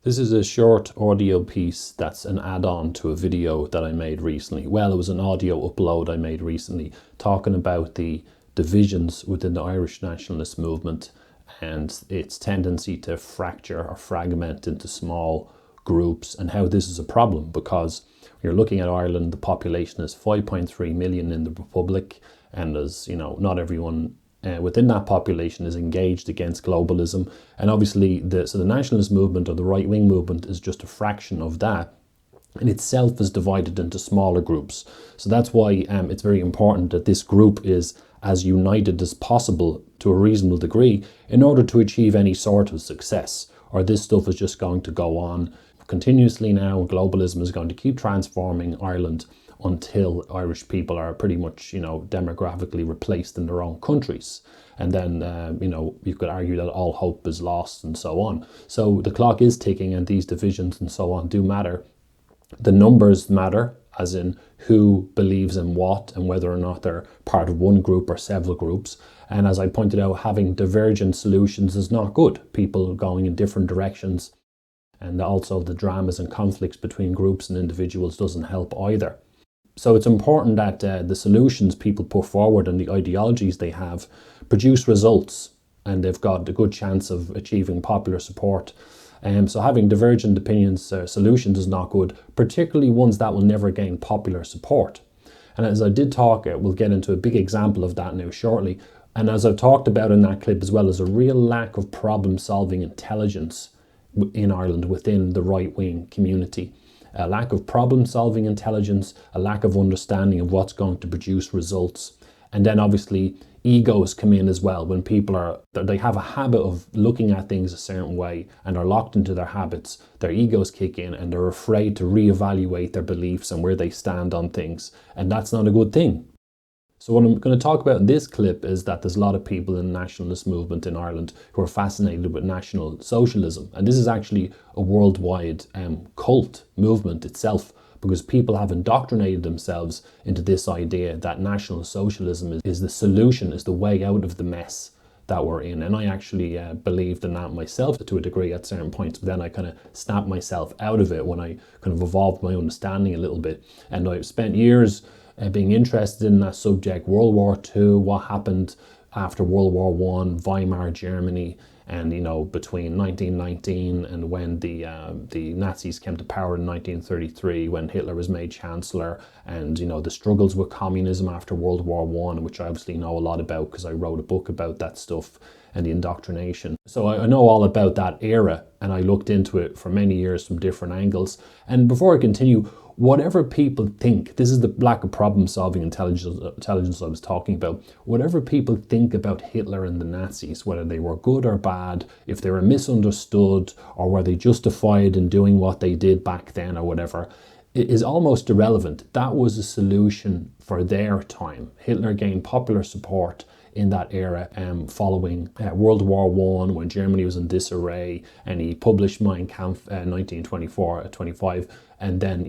This is a short audio piece that's an add-on to a video that I made recently. Well, it was an audio upload I made recently talking about the divisions within the Irish nationalist movement and its tendency to fracture or fragment into small groups, and how this is a problem because when you're looking at Ireland, the population is 5.3 million in the Republic, and as you know, not everyone within that population is engaged against globalism, and obviously the nationalist movement or the right-wing movement is just a fraction of that, and itself is divided into smaller groups. So that's why it's very important that this group is as united as possible to a reasonable degree in order to achieve any sort of success, or this stuff is just going to go on continuously now. Globalism is going to keep transforming Ireland until Irish people are pretty much, demographically replaced in their own countries. And then, you could argue that all hope is lost and so on. So the clock is ticking, and these divisions and so on do matter. The numbers matter, as in who believes in what and whether or not they're part of one group or several groups. And as I pointed out, having divergent solutions is not good. People going in different directions, and also the dramas and conflicts between groups and individuals doesn't help either. So it's important that the solutions people put forward and the ideologies they have produce results, and they've got a good chance of achieving popular support. So having divergent opinions, solutions is not good, particularly ones that will never gain popular support. And as I did talk, we'll get into a big example of that now shortly. And as I've talked about in that clip as well, there's a real lack of problem-solving intelligence in Ireland within the right-wing community. A lack of problem-solving intelligence, a lack of understanding of what's going to produce results. And then obviously egos come in as well. When people they have a habit of looking at things a certain way and are locked into their habits, their egos kick in and they're afraid to reevaluate their beliefs and where they stand on things. And that's not a good thing. So what I'm going to talk about in this clip is that there's a lot of people in the nationalist movement in Ireland who are fascinated with National Socialism. And this is actually a worldwide cult movement itself, because people have indoctrinated themselves into this idea that National Socialism is the solution, is the way out of the mess that we're in. And I actually believed in that myself to a degree at certain points, but then I kind of snapped myself out of it when I kind of evolved my understanding a little bit. And I've spent years being interested in that subject. World War II, what happened after World War I, Weimar Germany, and between 1919 and when the Nazis came to power in 1933, when Hitler was made chancellor, and the struggles with communism after World War I, which I obviously know a lot about because I wrote a book about that stuff and the indoctrination. So I know all about that era, and I looked into it for many years from different angles. And before I continue, whatever people think, this is the lack of problem-solving intelligence I was talking about. Whatever people think about Hitler and the Nazis, whether they were good or bad, if they were misunderstood, or were they justified in doing what they did back then or whatever, it is almost irrelevant. That was a solution for their time. Hitler gained popular support in that era following World War I, when Germany was in disarray, and he published Mein Kampf 1924-25. And then,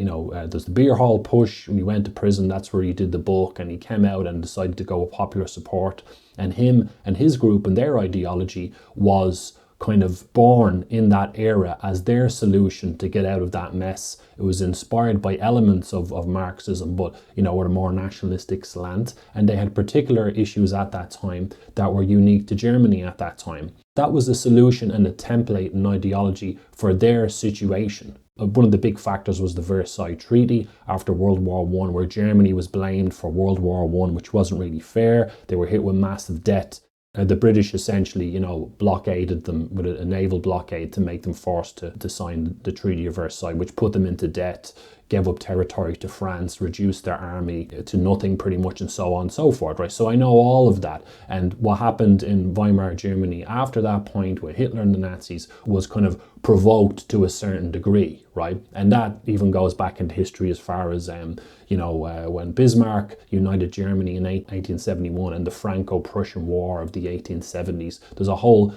there's the beer hall push. When he went to prison, that's where he did the book, and he came out and decided to go with popular support. And him and his group and their ideology was kind of born in that era as their solution to get out of that mess. It was inspired by elements of Marxism, but with a more nationalistic slant, and they had particular issues at that time that were unique to Germany at that time. That was a solution and a template and ideology for their situation. One of the big factors was the Versailles Treaty after World War I, where Germany was blamed for World War I, which wasn't really fair. They were hit with massive debt. The British essentially, blockaded them with a naval blockade to make them forced to sign the Treaty of Versailles, which put them into debt, gave up territory to France, reduced their army to nothing pretty much, and so on and so forth, right? So I know all of that. And what happened in Weimar Germany after that point with Hitler and the Nazis was kind of provoked to a certain degree, right? And that even goes back into history as far as, when Bismarck united Germany in 1871 and the Franco-Prussian War of the 1870s. There's a whole,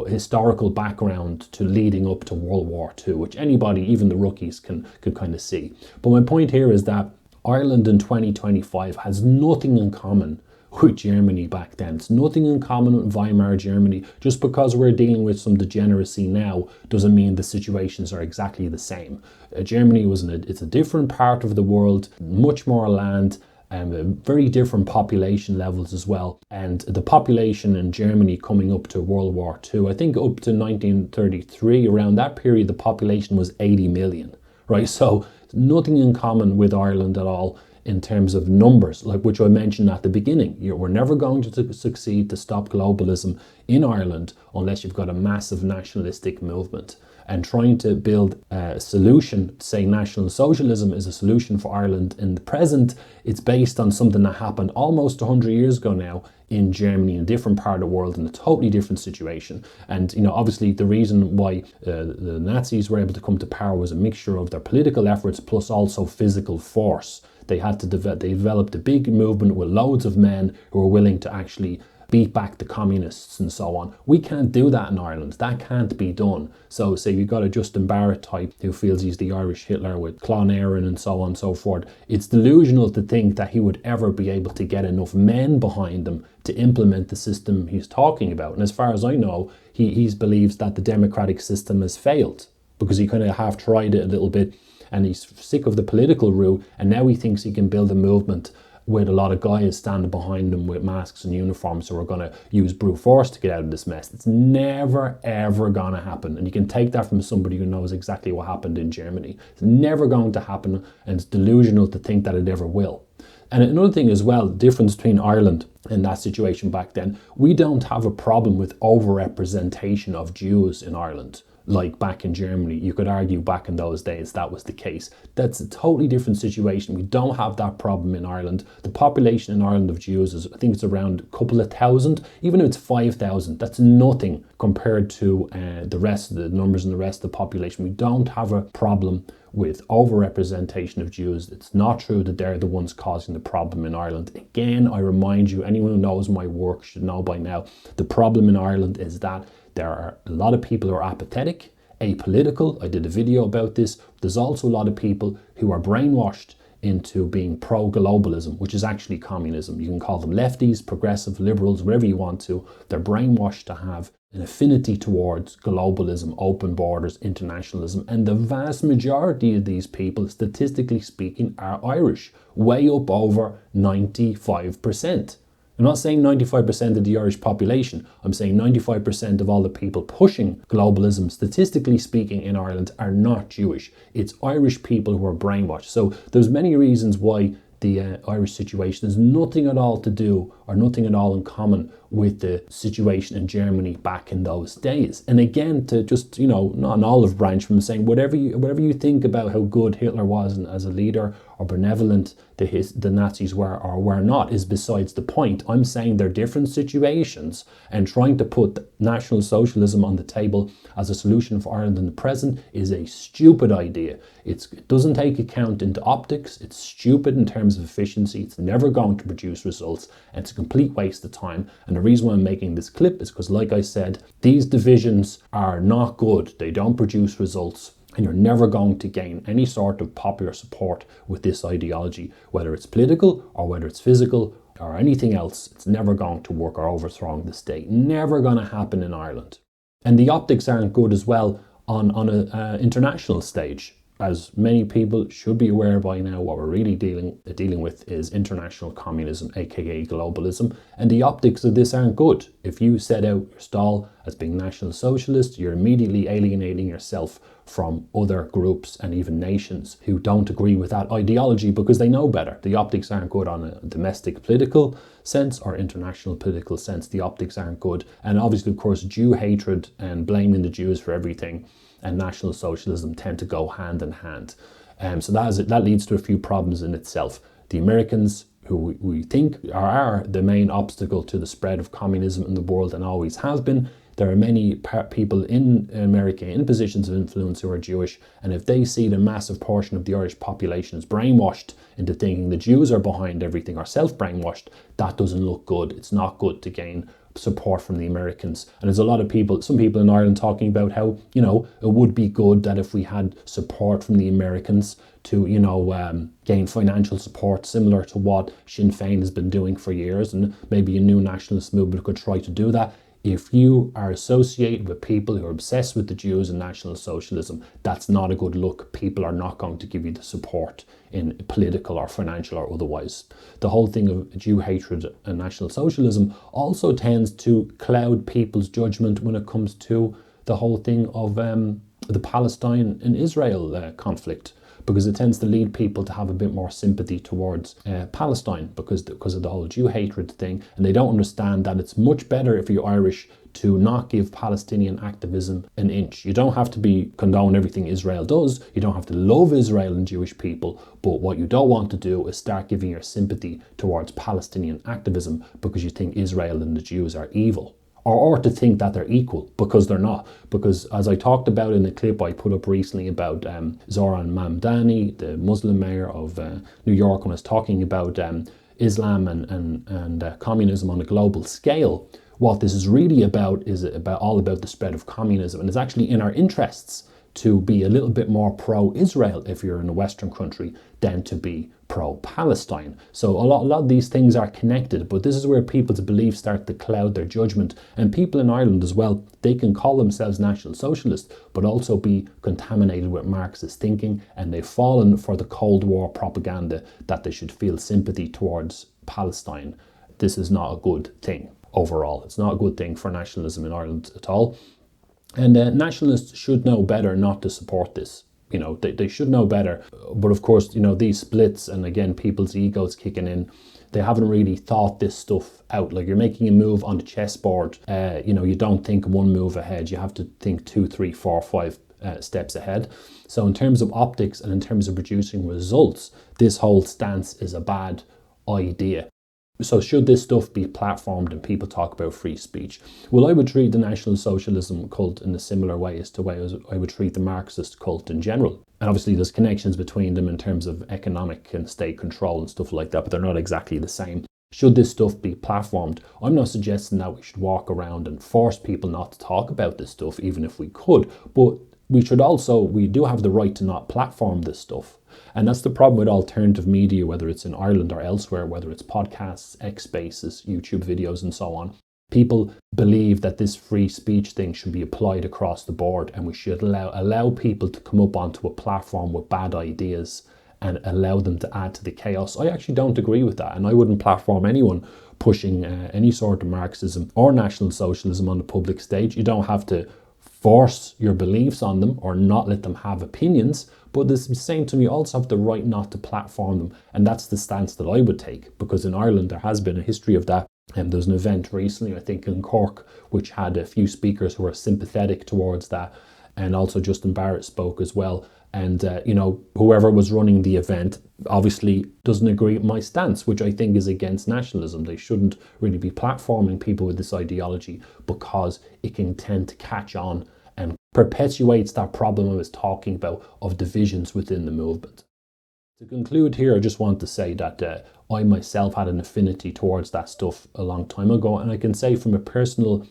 historical background to leading up to World War II, which anybody, even the rookies, could kind of see. But my point here is that Ireland in 2025 has nothing in common with Germany back then. It's nothing in common with Weimar Germany. Just because we're dealing with some degeneracy now doesn't mean the situations are exactly the same. Germany it's a different part of the world, much more land, very different population levels as well. And the population in Germany coming up to World War II, I think up to 1933, around that period, the population was 80 million, right? So nothing in common with Ireland at all in terms of numbers, like which I mentioned at the beginning. We're never going to succeed to stop globalism in Ireland unless you've got a massive nationalistic movement. And trying to build a solution, say National Socialism is a solution for Ireland in the present, it's based on something that happened almost 100 years ago now in Germany, in a different part of the world, in a totally different situation. And, obviously the reason why the Nazis were able to come to power was a mixture of their political efforts plus also physical force. They developed a big movement with loads of men who were willing to actually beat back the communists and so on. We can't do that in Ireland. That can't be done. So say you've got a Justin Barrett type who feels he's the Irish Hitler with Clonairin and so on and so forth. It's delusional to think that he would ever be able to get enough men behind him to implement the system he's talking about. And as far as I know, he believes that the democratic system has failed because he kind of half tried it a little bit and he's sick of the political route, and now he thinks he can build a movement with a lot of guys standing behind them with masks and uniforms who are going to use brute force to get out of this mess. It's never, ever going to happen. And you can take that from somebody who knows exactly what happened in Germany. It's never going to happen, and it's delusional to think that it ever will. And another thing as well, the difference between Ireland and that situation back then, we don't have a problem with overrepresentation of Jews in Ireland. Like back in Germany, you could argue back in those days that was the case. That's a totally different situation. We don't have that problem in Ireland. The population in Ireland of Jews is, I think it's around a couple of thousand. Even if it's 5,000, that's nothing compared to the rest of the numbers and the rest of the population. We don't have a problem with overrepresentation of Jews. It's not true that they're the ones causing the problem in Ireland. Again, I remind you, anyone who knows my work should know by now, the problem in Ireland is that there are a lot of people who are apathetic, apolitical. I did a video about this. There's also a lot of people who are brainwashed into being pro-globalism, which is actually communism. You can call them lefties, progressive, liberals, whatever you want to. They're brainwashed to have an affinity towards globalism, open borders, internationalism. And the vast majority of these people, statistically speaking, are Irish, way up over 95%. I'm not saying 95% of the Irish population. I'm saying 95% of all the people pushing globalism, statistically speaking, in Ireland are not Jewish. It's Irish people who are brainwashed. So there's many reasons why the Irish situation has nothing at all to do or nothing at all in common with the situation in Germany back in those days. And again, to just, not an olive branch from saying whatever you think about how good Hitler was as a leader or benevolent the Nazis were or were not is besides the point. I'm saying they're different situations, and trying to put National Socialism on the table as a solution for Ireland in the present is a stupid idea. It doesn't take account into optics. It's stupid in terms of efficiency. It's never going to produce results, and it's a complete waste of time. And the reason why I'm making this clip is because, like I said, these divisions are not good. They don't produce results. And you're never going to gain any sort of popular support with this ideology, whether it's political or whether it's physical or anything else. It's never going to work or overthrowing the state. Never going to happen in Ireland. And the optics aren't good as well on an international stage. As many people should be aware by now, what we're really dealing with is international communism, aka globalism, and the optics of this aren't good. If you set out your stall as being National Socialist, you're immediately alienating yourself from other groups and even nations who don't agree with that ideology because they know better. The optics aren't good on a domestic political sense or international political sense. The optics aren't good. And obviously, of course, Jew hatred and blaming the Jews for everything and National Socialism tend to go hand in hand. So that leads to a few problems in itself. The Americans, who we think are the main obstacle to the spread of communism in the world and always have been, there are many people in America in positions of influence who are Jewish, and if they see the massive portion of the Irish population is brainwashed into thinking the Jews are behind everything or self-brainwashed, that doesn't look good. It's not good to gain support from the Americans. And there's a lot of people, some people in Ireland talking about how, you know, it would be good that if we had support from the Americans to, you know, gain financial support similar to what Sinn Féin has been doing for years, and maybe a new nationalist movement could try to do that. If you are associated with people who are obsessed with the Jews and National Socialism, that's not a good look. People are not going to give you the support in political or financial or otherwise. The whole thing of Jew hatred and National Socialism also tends to cloud people's judgment when it comes to the whole thing of the Palestine and Israel conflict, because it tends to lead people to have a bit more sympathy towards Palestine because of the whole Jew hatred thing. And they don't understand that it's much better if you're Irish to not give Palestinian activism an inch. You don't have to condone everything Israel does. You don't have to love Israel and Jewish people. But what you don't want to do is start giving your sympathy towards Palestinian activism because you think Israel and the Jews are evil. Or to think that they're equal, because they're not. Because as I talked about in the clip I put up recently about Zoran Mamdani, the Muslim mayor of New York, when I was talking about Islam and communism on a global scale, what this is really about is all about the spread of communism. And it's actually in our interests to be a little bit more pro-Israel if you're in a Western country than to be pro-Palestine. So a lot of these things are connected, but this is where people's beliefs start to cloud their judgment. And people in Ireland as well, they can call themselves National Socialists, but also be contaminated with Marxist thinking, and they've fallen for the Cold War propaganda that they should feel sympathy towards Palestine. This is not a good thing overall. It's not a good thing for nationalism in Ireland at all. And nationalists should know better not to support this. You know, they should know better. But of course, you know, these splits and again, people's egos kicking in, they haven't really thought this stuff out. Like you're making a move on the chessboard. You know, you don't think one move ahead. You have to think 2, 3, 4, 5 steps ahead. So in terms of optics and in terms of producing results, this whole stance is a bad idea. So should this stuff be platformed and people talk about free speech? Well, I would treat the National Socialism cult in a similar way as to way I would treat the Marxist cult in general. And obviously there's connections between them in terms of economic and state control and stuff like that, but they're not exactly the same. Should this stuff be platformed? I'm not suggesting that we should walk around and force people not to talk about this stuff, even if we could, but we do have the right to not platform this stuff. And that's the problem with alternative media, whether it's in Ireland or elsewhere, whether it's podcasts, X Spaces, YouTube videos, and so on. People believe that this free speech thing should be applied across the board, and we should allow people to come up onto a platform with bad ideas and allow them to add to the chaos. I actually don't agree with that, and I wouldn't platform anyone pushing any sort of Marxism or National Socialism on the public stage. You don't have to force your beliefs on them or not let them have opinions, but at the same time you also have the right not to platform them, and that's the stance that I would take, because in Ireland there has been a history of that. And there's an event recently, I think in Cork, which had a few speakers who were sympathetic towards that, and also Justin Barrett spoke as well. And you know, whoever was running the event obviously doesn't agree with my stance, which I think is against nationalism. They shouldn't really be platforming people with this ideology, because it can tend to catch on and perpetuates that problem I was talking about of divisions within the movement. To conclude here, I just want to say that I myself had an affinity towards that stuff a long time ago, and I can say from a personal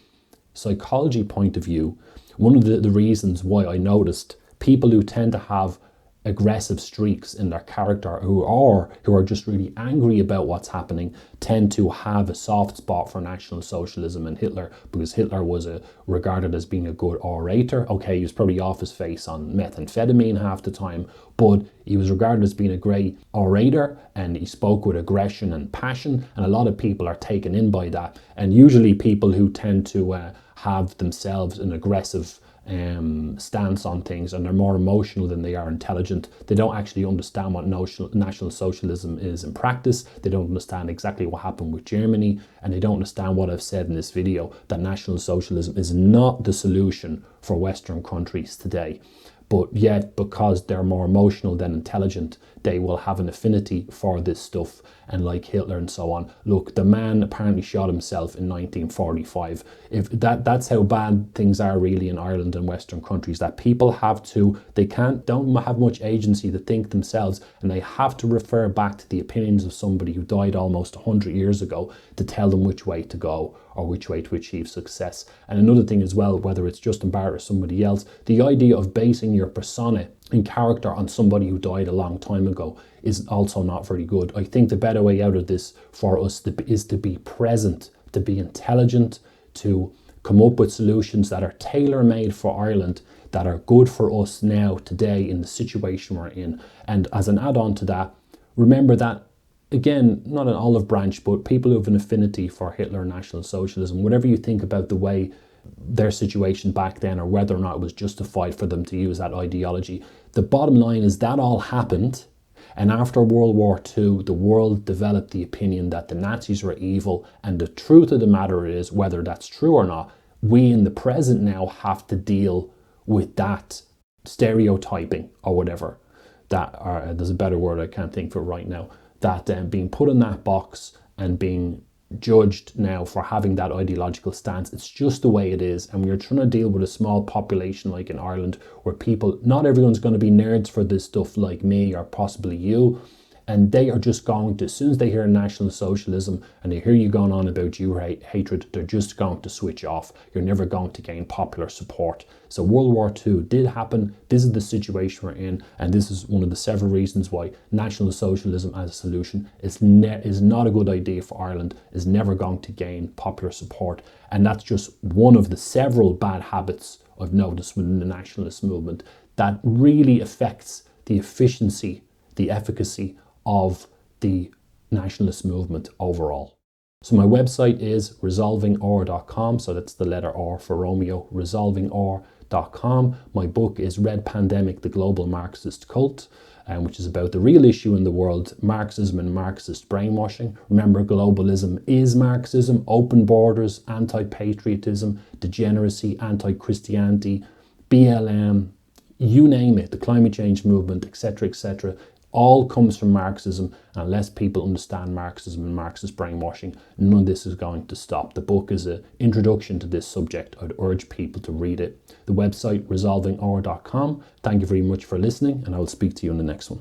psychology point of view, one of the reasons why I noticed people who tend to have aggressive streaks in their character, who are just really angry about what's happening, tend to have a soft spot for National Socialism and Hitler, because Hitler was regarded as being a good orator. Okay, he was probably off his face on methamphetamine half the time, but he was regarded as being a great orator, and he spoke with aggression and passion, and a lot of people are taken in by that. And usually people who tend to have themselves an aggressive stance on things, and they're more emotional than they are intelligent. They don't actually understand what National Socialism is in practice. They don't understand exactly what happened with Germany, and they don't understand what I've said in this video, that National Socialism is not the solution for Western countries today. But yet, because they're more emotional than intelligent, they will have an affinity for this stuff, and like Hitler and so on. Look, the man apparently shot himself in 1945. If that's how bad things are really in Ireland and Western countries, that people don't have much agency to think themselves, and they have to refer back to the opinions of somebody who died almost 100 years ago to tell them which way to go or which way to achieve success. And another thing as well, whether it's Justin Barrett or somebody else, the idea of basing your persona and character on somebody who died a long time ago is also not very good. I think the better way out of this for us is to be present, to be intelligent, to come up with solutions that are tailor-made for Ireland, that are good for us now, today, in the situation we're in. And as an add-on to that, remember that, again, not an olive branch, but people who have an affinity for Hitler and National Socialism, whatever you think about the way their situation back then, or whether or not it was justified for them to use that ideology, the bottom line is that all happened. And after World War II, the world developed the opinion that the Nazis were evil. And the truth of the matter is, whether that's true or not, we in the present now have to deal with that stereotyping or whatever. There's a better word I can't think for right now. That being put in that box and being judged now for having that ideological stance. It's just the way it is. And we're trying to deal with a small population like in Ireland, where people, not everyone's going to be nerds for this stuff like me or possibly you. And they are just going to, as soon as they hear National Socialism and they hear you going on about Jew hatred, they're just going to switch off. You're never going to gain popular support. So World War II did happen. This is the situation we're in. And this is one of the several reasons why National Socialism as a solution is not a good idea for Ireland, is never going to gain popular support. And that's just one of the several bad habits I've noticed within the nationalist movement that really affects the efficiency, the efficacy of the nationalist movement overall. So my website is resolvingor.com. So that's the letter R for Romeo, resolvingor.com. My book is Red Pandemic, the Global Marxist Cult, which is about the real issue in the world, Marxism and Marxist brainwashing. Remember, globalism is Marxism, open borders, anti-patriotism, degeneracy, anti-Christianity, BLM, you name it, the climate change movement, etc., etc., all comes from Marxism. And unless people understand Marxism and Marxist brainwashing, none of this is going to stop. The book is an introduction to this subject. I'd urge people to read it. The website, resolvingor.com. Thank you very much for listening, and I will speak to you in the next one.